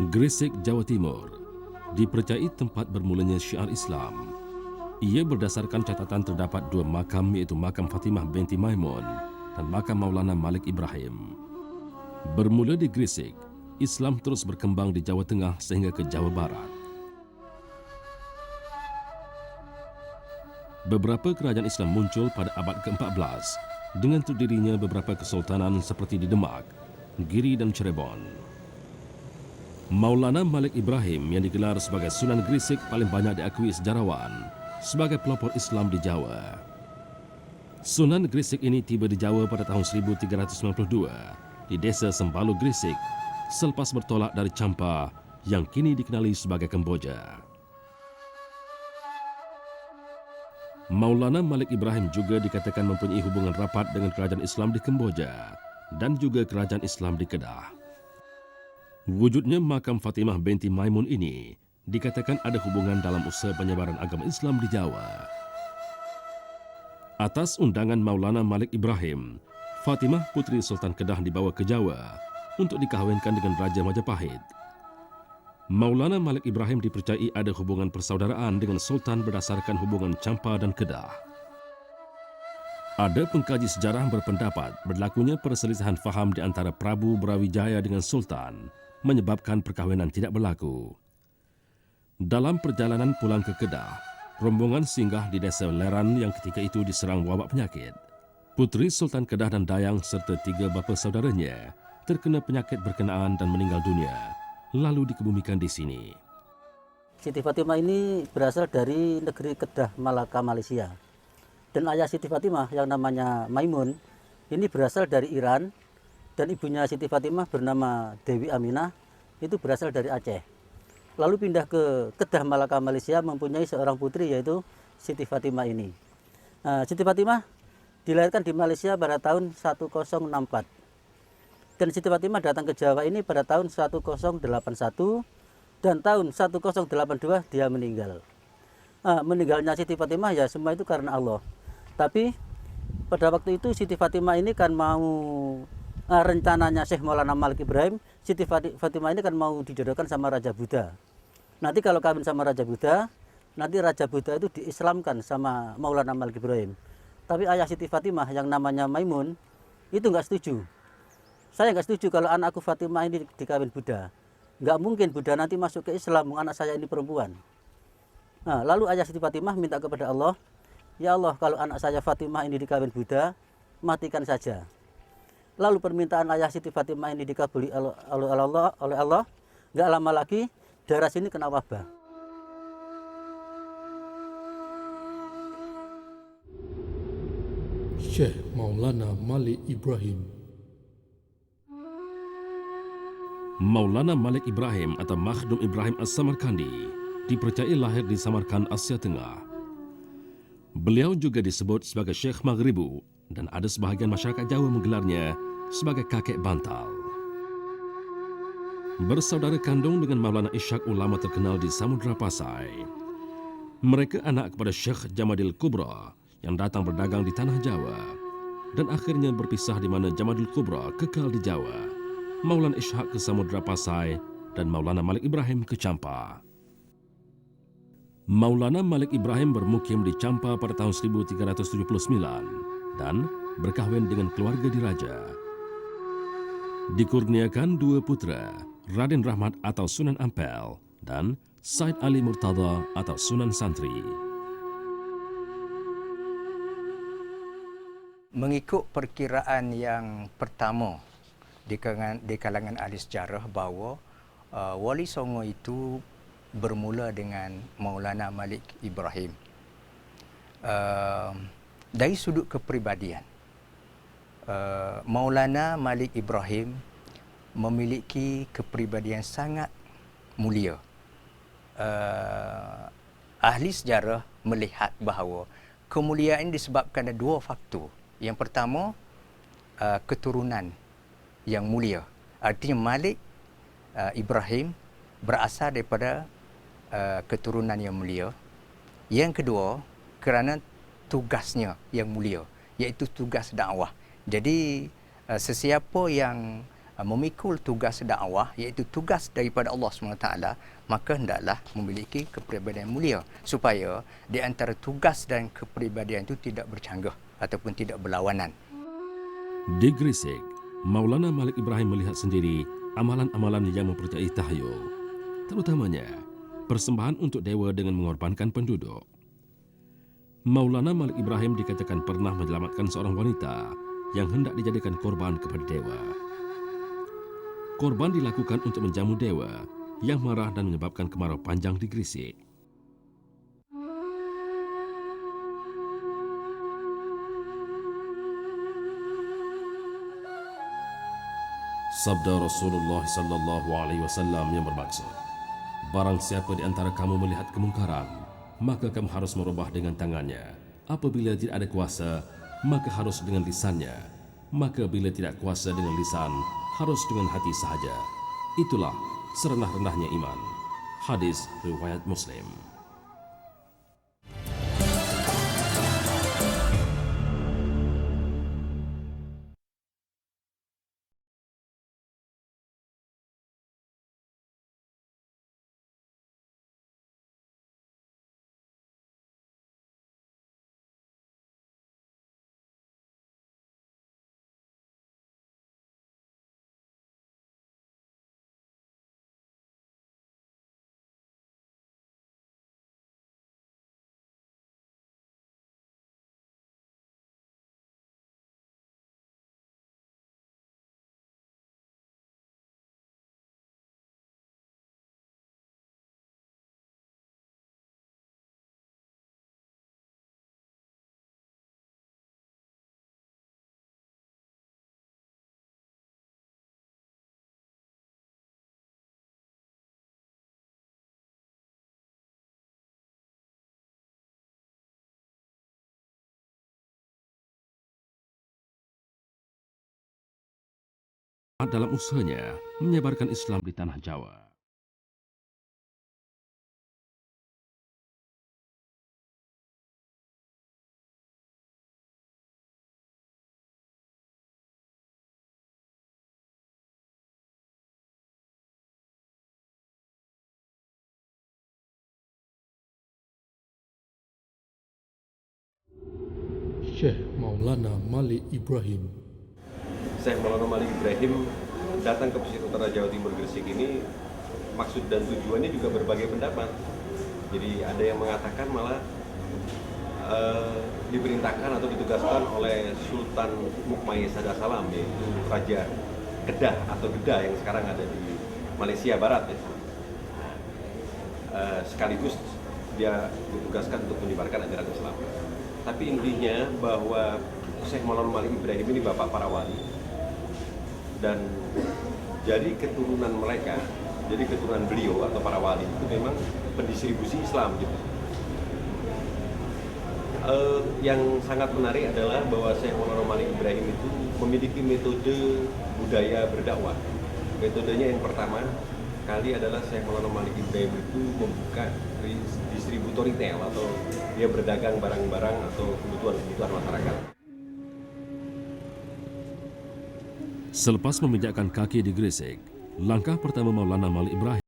Gresik, Jawa Timur dipercayai tempat bermulanya syiar Islam. Ia berdasarkan catatan terdapat dua makam, iaitu makam Fatimah binti Maimun dan makam Maulana Malik Ibrahim. Bermula di Gresik, Islam terus berkembang di Jawa Tengah sehingga ke Jawa Barat. Beberapa kerajaan Islam muncul pada abad ke-14 dengan terdirinya beberapa kesultanan seperti di Demak, Giri dan Cirebon. Maulana Malik Ibrahim yang digelar sebagai Sunan Gresik paling banyak diakui sejarawan sebagai pelopor Islam di Jawa. Sunan Gresik ini tiba di Jawa pada tahun 1392 di desa Sembalu Gresik selepas bertolak dari Champa yang kini dikenali sebagai Kemboja. Maulana Malik Ibrahim juga dikatakan mempunyai hubungan rapat dengan kerajaan Islam di Kemboja dan juga kerajaan Islam di Kedah. Wujudnya makam Fatimah binti Maimun ini dikatakan ada hubungan dalam usaha penyebaran agama Islam di Jawa. Atas undangan Maulana Malik Ibrahim, Fatimah putri Sultan Kedah dibawa ke Jawa untuk dikahwinkan dengan Raja Majapahit. Maulana Malik Ibrahim dipercayai ada hubungan persaudaraan dengan Sultan berdasarkan hubungan Champa dan Kedah. Ada pengkaji sejarah berpendapat berlakunya perselisihan faham di antara Prabu Brawijaya dengan Sultan menyebabkan perkahwinan tidak berlaku. Dalam perjalanan pulang ke Kedah, rombongan singgah di desa Leran yang ketika itu diserang wabak penyakit. Putri Sultan Kedah dan Dayang serta 3 bapa saudaranya terkena penyakit berkenaan dan meninggal dunia, lalu dikebumikan di sini. Siti Fatimah ini berasal dari negeri Kedah, Malaka, Malaysia. Dan ayah Siti Fatimah yang namanya Maimun ini berasal dari Iran, dan ibunya Siti Fatimah bernama Dewi Aminah itu berasal dari Aceh. Lalu pindah ke Kedah, Malaka, Malaysia, mempunyai seorang putri yaitu Siti Fatimah ini. Siti Fatimah dilahirkan di Malaysia pada tahun 1064. Dan Siti Fatimah datang ke Jawa ini pada tahun 1081 dan tahun 1082 dia meninggal. Meninggalnya Siti Fatimah ya semua itu karena Allah. Tapi pada waktu itu Siti Fatimah ini kan mau rencananya Syekh Maulana Malik Ibrahim, Siti Fatimah ini kan mau dijodohkan sama Raja Buddha. Nanti kalau kawin sama Raja Buddha, nanti Raja Buddha itu diislamkan sama Maulana Malik Ibrahim. Tapi ayah Siti Fatimah yang namanya Maimun itu nggak setuju. Saya nggak setuju kalau anakku Fatimah ini dikawin Buddha. Nggak mungkin Buddha nanti masuk ke Islam, anak saya ini perempuan. Lalu ayah Siti Fatimah minta kepada Allah, ya Allah, kalau anak saya Fatimah ini dikawin Buddha, matikan saja. Lalu permintaan ayah Siti Fatimah ini dikabuli oleh Allah. Nggak lama lagi daerah sini kena wabah. Syekh Maulana Malik Ibrahim. Maulana Malik Ibrahim atau Makhdum Ibrahim As-Samarkandi dipercayai lahir di Samarkand, Asia Tengah. Beliau juga disebut sebagai Syekh Maghribu dan ada sebahagian masyarakat Jawa menggelarnya sebagai kakek bantal. Bersaudara kandung dengan Maulana Ishaq, ulama terkenal di Samudra Pasai. Mereka anak kepada Syekh Jamadil Kubra yang datang berdagang di tanah Jawa dan akhirnya berpisah di mana Jamadil Kubra kekal di Jawa, Maulana Ishaq ke Samudra Pasai dan Maulana Malik Ibrahim ke Champa. Maulana Malik Ibrahim bermukim di Champa pada tahun 1379 dan berkahwin dengan keluarga diraja. Dikurniakan 2 putra, Raden Rahmat atau Sunan Ampel dan Said Ali Murtada atau Sunan Santri. Mengikut perkiraan yang pertama di kalangan ahli sejarah bahawa Wali Songo itu bermula dengan Maulana Malik Ibrahim. Dari sudut kepribadian, Maulana Malik Ibrahim memiliki kepribadian sangat mulia. Ahli sejarah melihat bahawa kemuliaan ini disebabkan ada 2 faktor. Yang pertama, keturunan yang mulia. Artinya Malik Ibrahim berasal daripada keturunan yang mulia. Yang kedua, kerana tugasnya yang mulia, iaitu tugas dakwah. Jadi sesiapa yang memikul tugas dakwah, iaitu tugas daripada Allah SWT, maka hendaklah memiliki kepribadian mulia supaya di antara tugas dan kepribadian itu tidak bercanggah ataupun tidak berlawanan. Di Gresik, Maulana Malik Ibrahim melihat sendiri amalan-amalan yang mempercayai tahyul, terutamanya persembahan untuk dewa dengan mengorbankan penduduk. Maulana Malik Ibrahim dikatakan pernah menyelamatkan seorang wanita yang hendak dijadikan korban kepada dewa. Korban dilakukan untuk menjamu dewa yang marah dan menyebabkan kemarau panjang di Gresik. Sabda Rasulullah sallallahu alaihi wasallam yang bermaksud, barang siapa di antara kamu melihat kemungkaran, maka kamu harus merubah dengan tangannya. Apabila tidak ada kuasa, maka harus dengan lisannya. Maka bila tidak kuasa dengan lisan, harus dengan hati sahaja. Itulah serendah-rendahnya iman. Hadis riwayat Muslim. Dalam usahanya menyebarkan Islam di tanah Jawa. Syekh Maulana Malik Ibrahim. Syekh Maulana Malik Ibrahim datang ke pesisir utara Jawa Timur Gresik ini, maksud dan tujuannya juga berbagai pendapat. Jadi ada yang mengatakan malah diperintahkan atau ditugaskan oleh Sultan Mukmai Sada Salam, yaitu Raja Kedah atau Kedah yang sekarang ada di Malaysia Barat ya. Sekaligus dia ditugaskan untuk menyebarkan ajaran Islam. Tapi intinya bahwa Syekh Maulana Malik Ibrahim ini bapak para wali, dan jadi keturunan mereka, jadi keturunan beliau atau para wali itu memang pendistribusi Islam gitu. Yang sangat menarik adalah bahwa Syekh Maulana Malik Ibrahim itu memiliki metode budaya berdakwah. Metodenya yang pertama kali adalah Syekh Maulana Malik Ibrahim itu membuka distributor retail atau dia berdagang barang-barang atau kebutuhan masyarakat. Selepas meminjakkan kaki di Gresik, langkah pertama Maulana Malik Ibrahim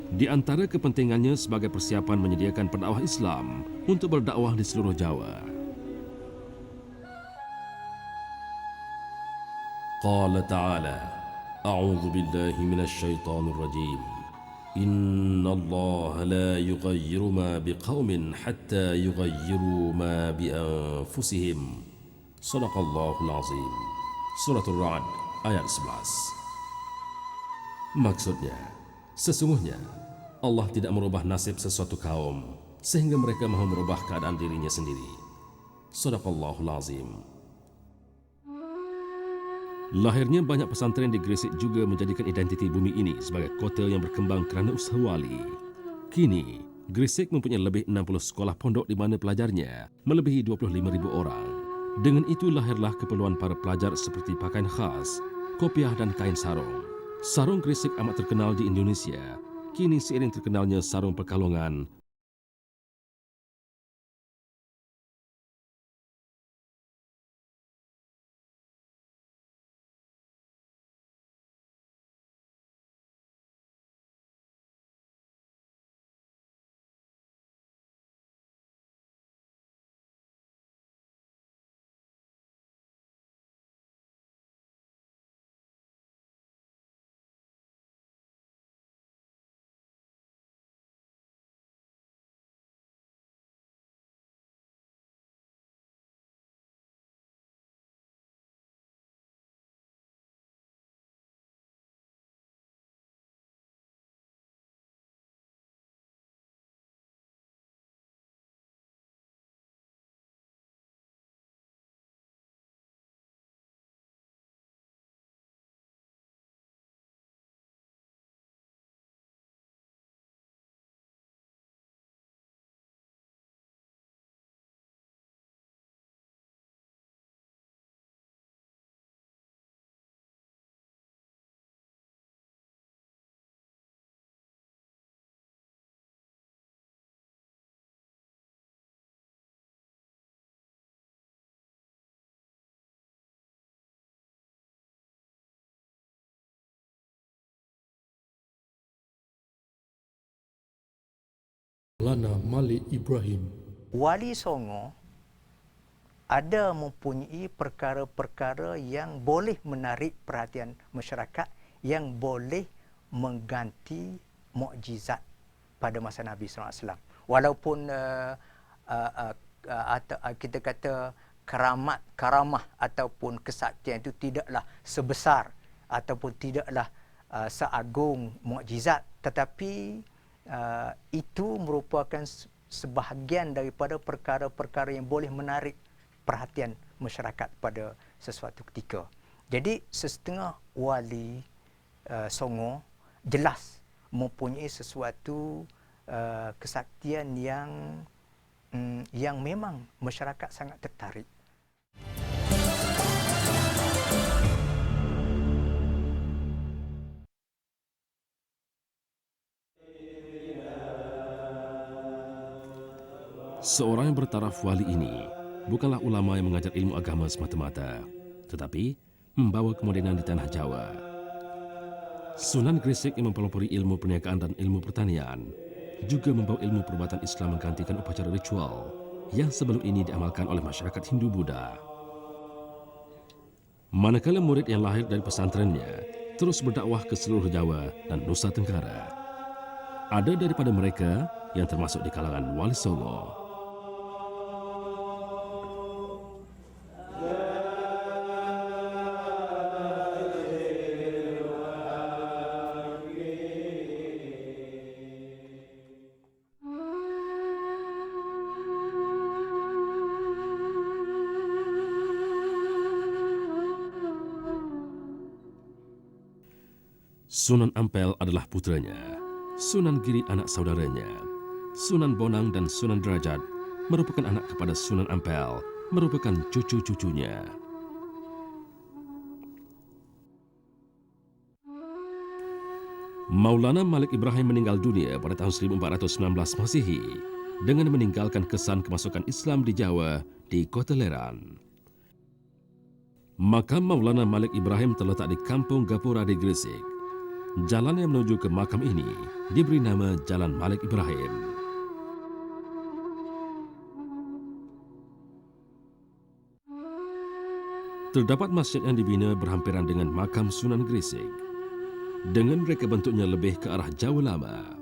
di antara kepentingannya sebagai persiapan menyediakan pendakwah Islam untuk berdakwah di seluruh Jawa. Qala ta'ala, A'udzu billahi minasy syaithanir rajim. Inna Allah la yughayyiru ma biqaumin hatta yughayyiru ma bi anfusihim. Shadaqallahul azim. Suratul Ra'd ayat 11. Maksudnya, sesungguhnya Allah tidak merubah nasib sesuatu kaum sehingga mereka mahu merubah keadaan dirinya sendiri. Shadaqallahul azim. Lahirnya banyak pesantren di Gresik juga menjadikan identiti bumi ini sebagai kota yang berkembang kerana usaha wali, Kini, Gresik mempunyai lebih 60 sekolah pondok di mana pelajarnya melebihi 25,000 orang. Dengan itu lahirlah keperluan para pelajar seperti pakaian khas, kopiah dan kain sarung. Sarung Gresik amat terkenal di Indonesia. Kini seiring terkenalnya sarung Pekalongan, Maulana Malik Ibrahim. Wali Songo ada mempunyai perkara-perkara yang boleh menarik perhatian masyarakat, yang boleh mengganti mukjizat pada masa Nabi SAW. Walaupun kita kata karamah ataupun kesaktian itu tidaklah sebesar ataupun tidaklah seagung mukjizat, tetapi itu merupakan sebahagian daripada perkara-perkara yang boleh menarik perhatian masyarakat pada sesuatu ketika. Jadi sesetengah wali Songo jelas mempunyai sesuatu kesaktian yang memang masyarakat sangat tertarik. seorang yang bertaraf wali ini bukanlah ulama yang mengajar ilmu agama semata-mata, tetapi membawa kemodenan di tanah Jawa. Sunan Gresik yang mempelopori ilmu perniagaan dan ilmu pertanian juga membawa ilmu perubatan Islam menggantikan upacara ritual yang sebelum ini diamalkan oleh masyarakat Hindu-Buddha. Manakala murid yang lahir dari pesantrennya terus berdakwah ke seluruh Jawa dan Nusa Tenggara. Ada daripada mereka yang termasuk di kalangan Wali Songo. Sunan Ampel adalah putranya, Sunan Giri anak saudaranya, Sunan Bonang dan Sunan Derajat merupakan anak kepada Sunan Ampel, merupakan cucu-cucunya. Maulana Malik Ibrahim meninggal dunia pada tahun 1419 Masehi dengan meninggalkan kesan kemasukan Islam di Jawa di Kota Leran. Makam Maulana Malik Ibrahim terletak di Kampung Gapura di Gresik. Jalan yang menuju ke makam ini diberi nama Jalan Malik Ibrahim. Terdapat masjid yang dibina berhampiran dengan makam Sunan Gresik. Dengan mereka bentuknya lebih ke arah Jawa Lama.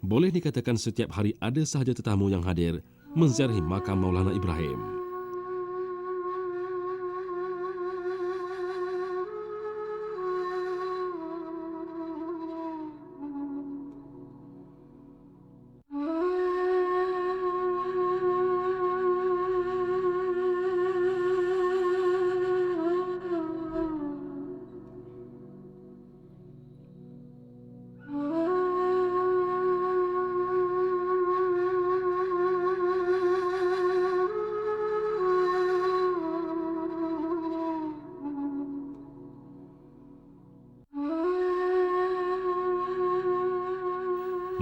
Boleh dikatakan setiap hari ada sahaja tetamu yang hadir menziarahi makam Maulana Ibrahim.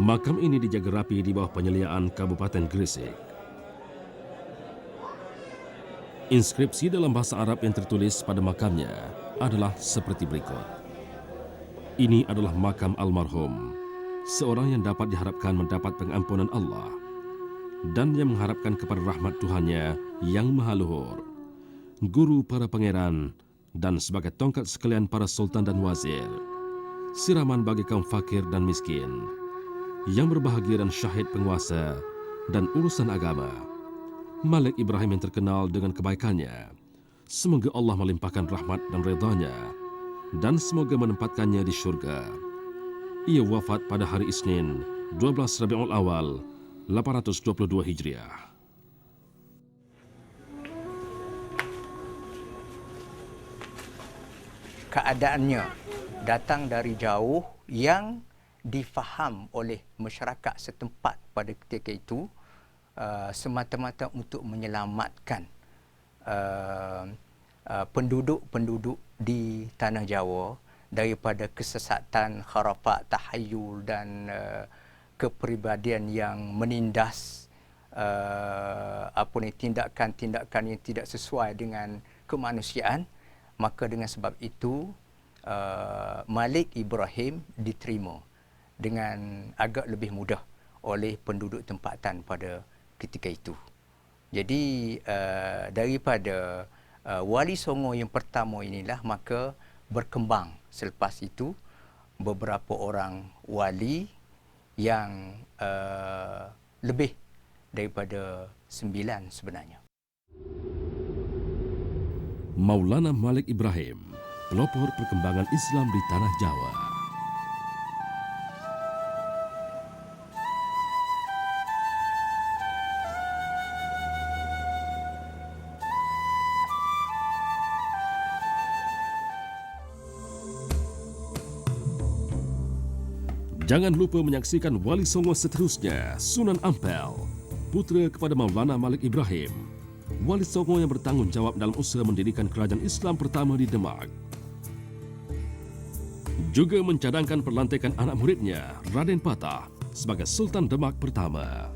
Makam ini dijaga rapi di bawah penyeliaan Kabupaten Gresik. Inskripsi dalam bahasa Arab yang tertulis pada makamnya adalah seperti berikut. Ini adalah makam almarhum, seorang yang dapat diharapkan mendapat pengampunan Allah dan yang mengharapkan kepada rahmat Tuhannya yang maha luhur, guru para pangeran dan sebagai tongkat sekalian para sultan dan wazir, siraman bagi kaum fakir dan miskin, yang berbahagia dan syahid penguasa dan urusan agama, Malik Ibrahim yang terkenal dengan kebaikannya. Semoga Allah melimpahkan rahmat dan redanya dan semoga menempatkannya di syurga. Ia wafat pada hari Isnin, 12 Rabiul Awal, 822 Hijriah. Keadaannya datang dari jauh yang difaham oleh masyarakat setempat pada ketika itu semata-mata untuk menyelamatkan penduduk-penduduk di tanah Jawa daripada kesesatan, kharafat, tahayul dan kepribadian yang menindas tindakan-tindakan yang tidak sesuai dengan kemanusiaan. Maka dengan sebab itu Malik Ibrahim diterima dengan agak lebih mudah oleh penduduk tempatan pada ketika itu. Jadi daripada Wali Songo yang pertama inilah maka berkembang selepas itu beberapa orang wali yang lebih daripada 9 sebenarnya. Maulana Malik Ibrahim, pelopor perkembangan Islam di tanah Jawa. Jangan lupa menyaksikan Wali Songo seterusnya, Sunan Ampel, putra kepada Maulana Malik Ibrahim, Wali Songo yang bertanggung jawab dalam usaha mendirikan kerajaan Islam pertama di Demak. Juga mencadangkan perlantikan anak muridnya, Raden Patah, sebagai Sultan Demak pertama.